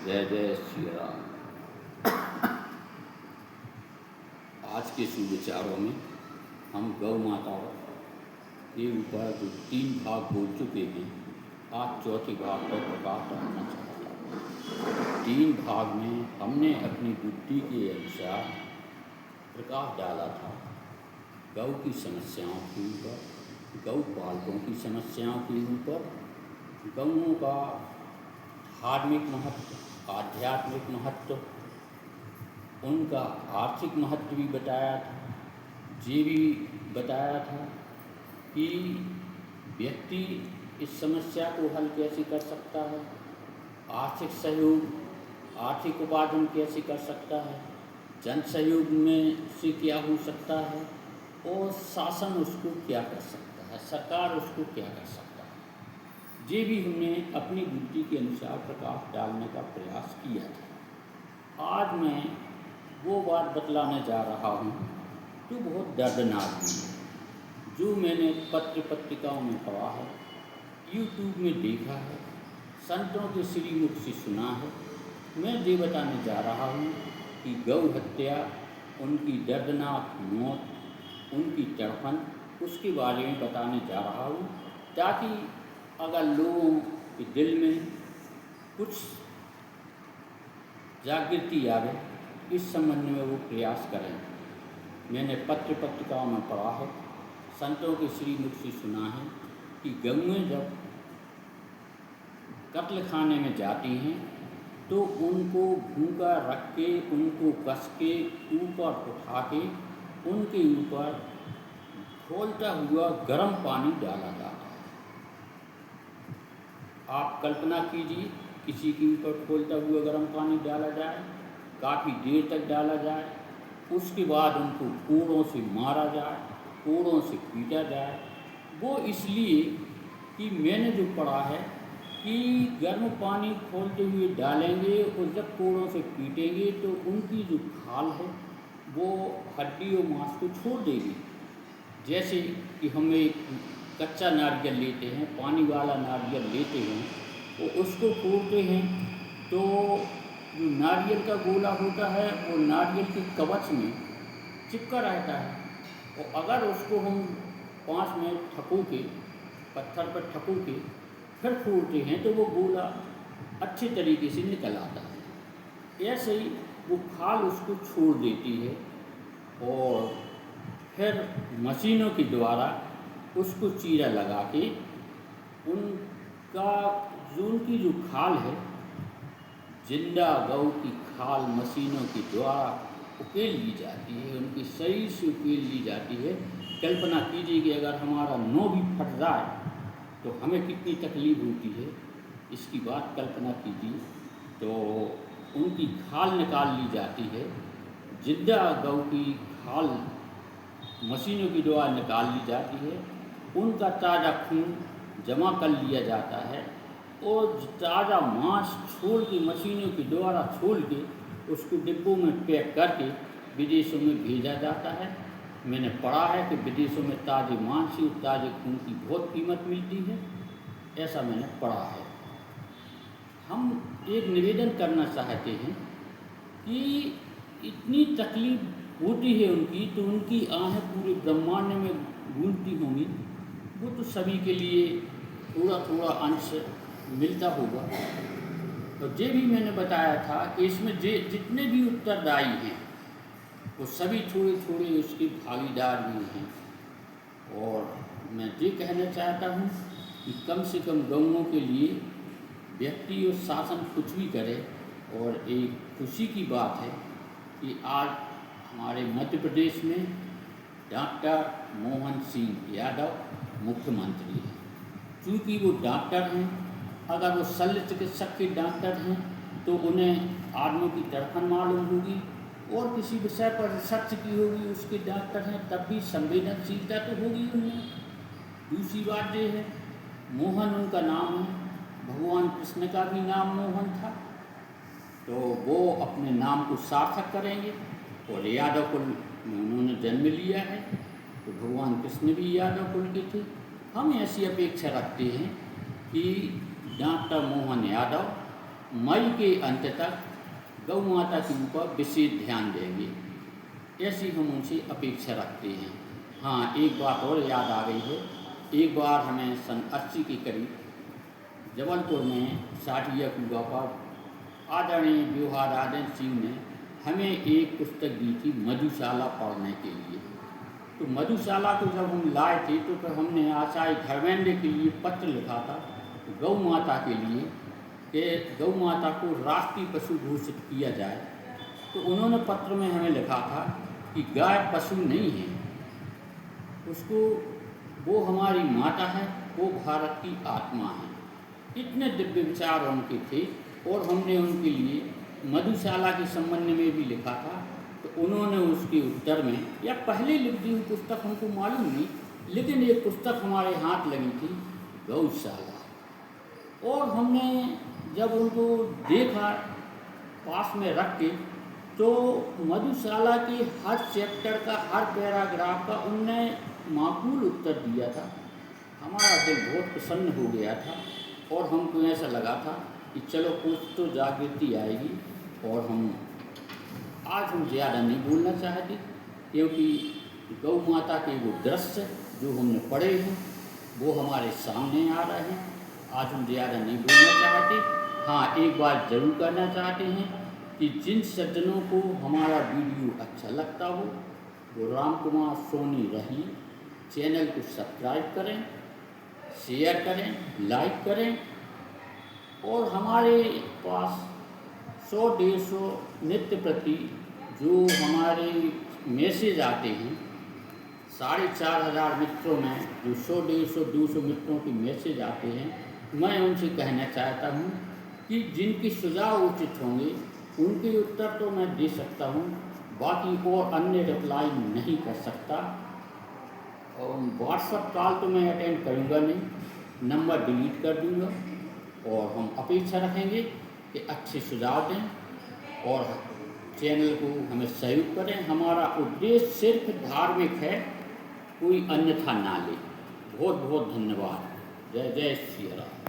जय जय श्री राम। आज के सुविचारों में हम गौ माता के ऊपर जो 3 भाग बोल चुके हैं, आज चौथे भाग पर प्रकाश डालना चाहता हूँ। 3 भाग में हमने अपनी बुद्धि के अनुसार प्रकाश डाला था गौ की समस्याओं के ऊपर, गौ पालकों की समस्याओं के ऊपर, गौओं का धार्मिक महत्व, आध्यात्मिक महत्व, उनका आर्थिक महत्व भी बताया था। ये भी बताया था कि व्यक्ति इस समस्या को हल कैसे कर सकता है, आर्थिक सहयोग, आर्थिक उपार्जन कैसे कर सकता है, जन सहयोग में से क्या हो सकता है और शासन उसको क्या कर सकता है, सरकार उसको क्या कर सकता है। ये भी हमने अपनी बुद्धि के अनुसार प्रकाश डालने का प्रयास किया था। आज मैं वो बात बतलाने जा रहा हूँ जो बहुत दर्दनाक भी है, जो मैंने पत्र पत्रिकाओं में पढ़ा है, यूट्यूब में देखा है, संतों के श्रीमुख से सुना है। मैं ये बताने जा रहा हूँ कि गौ हत्या, उनकी दर्दनाक मौत, उनकी तड़पन, उसके बारे में बताने जा रहा हूँ, ताकि अगर लोगों के दिल में कुछ जागृति आवे, इस संबंध में वो प्रयास करें। मैंने पत्र पत्रिकाओं में पढ़ा है, संतों के श्रीमुख से सुना है कि गौएं जब कत्ल खाने में जाती हैं तो उनको भूखा रख के, उनको कस के ऊपर उठा के उनके ऊपर खौलता हुआ गर्म पानी डाला जाता है। आप कल्पना कीजिए, किसी के ऊपर खौलता हुआ गर्म पानी डाला जाए, काफ़ी देर तक डाला जाए, उसके बाद उनको कोड़ों से मारा जाए, कोड़ों से पीटा जाए। वो इसलिए कि मैंने जो पढ़ा है कि गर्म पानी खोलते हुए डालेंगे और जब कोड़ों से पीटेंगे तो उनकी जो खाल है वो हड्डी और मांस को छोड़ देगी। जैसे कि हम एक कच्चा नारियल लेते हैं, पानी वाला नारियल लेते हैं, तो उसको फोड़ते हैं तो जो नारियल का गोला होता है वो नारियल के कवच में चिपका रहता है, और अगर उसको हम 5 मिनट ठको के, पत्थर पर ठको के फिर फोड़ते हैं तो वो गोला अच्छे तरीके से निकल आता है। ऐसे ही वो खाल उसको छोड़ देती है और फिर मशीनों के द्वारा उसको चीरा लगा के उनका उनकी जो खाल है, जिंदा गौ की खाल मशीनों के द्वारा उकेल ली जाती है, उनके शरीर से उकेल ली जाती है। कल्पना कीजिए कि अगर हमारा नौ भी फट जाए तो हमें कितनी तकलीफ होती है, इसकी बात कल्पना कीजिए। तो उनकी खाल निकाल ली जाती है, जिंदा गौ की खाल मशीनों के द्वारा निकाल ली जाती है, उनका ताज़ा खून जमा कर लिया जाता है और ताज़ा मांस छोड़ के मशीनों के द्वारा छोड़ के उसको डिब्बों में पैक करके विदेशों में भेजा जाता है। मैंने पढ़ा है कि विदेशों में ताज़े मांस और ताज़े खून की बहुत कीमत मिलती है, ऐसा मैंने पढ़ा है। हम एक निवेदन करना चाहते हैं कि इतनी तकलीफ होती है उनकी, तो उनकी आहें पूरे ब्रह्मांड में गूंजती होंगी, वो तो सभी के लिए थोड़ा थोड़ा अंश मिलता होगा। तो ये भी मैंने बताया था कि इसमें जितने भी उत्तरदायी हैं वो सभी थोड़े थोड़े उसके भागीदार भी हैं। और मैं ये कहना चाहता हूँ कि कम से कम गौओं के लिए व्यक्ति और शासन कुछ भी करे। और एक खुशी की बात है कि आज हमारे मध्य प्रदेश में डॉक्टर मोहन सिंह यादव मुख्यमंत्री हैं। चूँकि वो डॉक्टर हैं, अगर वो शल्य चिकित्सक के डॉक्टर हैं तो उन्हें आदमियों की तड़पन मालूम होगी, और किसी विषय पर रिसर्च की होगी, उसके डॉक्टर हैं, तब भी संवेदनशीलता तो होगी उनमें। दूसरी बात ये है, मोहन उनका नाम है, भगवान कृष्ण का भी नाम मोहन था, तो वो अपने नाम को सार्थक करेंगे। और यादव कुल में उन्होंने जन्म लिया है, तो भगवान कृष्ण भी यादव कुल के थे। हम ऐसी अपेक्षा रखते हैं कि डॉक्टर मोहन यादव मई के अंत तक गौ माता के ऊपर विशेष ध्यान देंगे, ऐसी हम उनसे अपेक्षा रखते हैं। हाँ, एक बात और याद आ गई है। एक बार हमें सन 80 के करीब जबलपुर में साठिया कुआ पर आदरणीय व्यूहाराधन सिंह ने हमें एक पुस्तक दी थी मधुशाला पढ़ने के लिए। तो मधुशाला को जब हम लाए थे तो फिर हमने आचार्य धर्मेंद्र के लिए पत्र लिखा था गौ माता के लिए कि गौ माता को राष्ट्रीय पशु घोषित किया जाए। तो उन्होंने पत्र में हमें लिखा था कि गाय पशु नहीं है, उसको वो हमारी माता है, वो भारत की आत्मा है। इतने दिव्य विचार उनके थे। और हमने उनके लिए मधुशाला के संबंध में भी लिखा था। तो उन्होंने उसके उत्तर में, या पहले लिख दी हुई पुस्तक हमको मालूम नहीं, लेकिन एक पुस्तक हमारे हाथ लगी थी गौशाला। और हमने जब उनको देखा पास में रख के, तो मधुशाला के हर चैप्टर का, हर पैराग्राफ का उनने माकूल उत्तर दिया था। हमारा दिल बहुत प्रसन्न हो गया था और हमको ऐसा लगा था कि चलो कुछ तो जागृति आएगी। और आज हम ज़्यादा नहीं बोलना चाहते, क्योंकि गौ माता के वो दृश्य जो हमने पढ़े हैं वो हमारे सामने आ रहे हैं। आज हम ज़्यादा नहीं बोलना चाहते। हाँ, एक बात ज़रूर करना चाहते हैं कि जिन सज्जनों को हमारा वीडियो अच्छा लगता हो वो राम कुमार सोनी रही चैनल को सब्सक्राइब करें, शेयर करें, लाइक करें। और हमारे पास 100-150 नित्य प्रति जो हमारे मैसेज आते हैं, 4,500 मित्रों में जो 100-150-200 मित्रों के मैसेज आते हैं, मैं उनसे कहना चाहता हूँ कि जिनके सुझाव उचित होंगे उनके उत्तर तो मैं दे सकता हूँ, बाकी और अन्य रिप्लाई नहीं कर सकता। और व्हाट्सएप कॉल तो मैं अटेंड करूँगा नहीं, नंबर डिलीट कर दूँगा। और हम अपेक्षा रखेंगे कि अच्छे सुझाव दें और चैनल को हमें सहयोग करें। हमारा उद्देश्य सिर्फ धार्मिक है, कोई अन्यथा ना ले। बहुत बहुत धन्यवाद। जय जय श्री राम।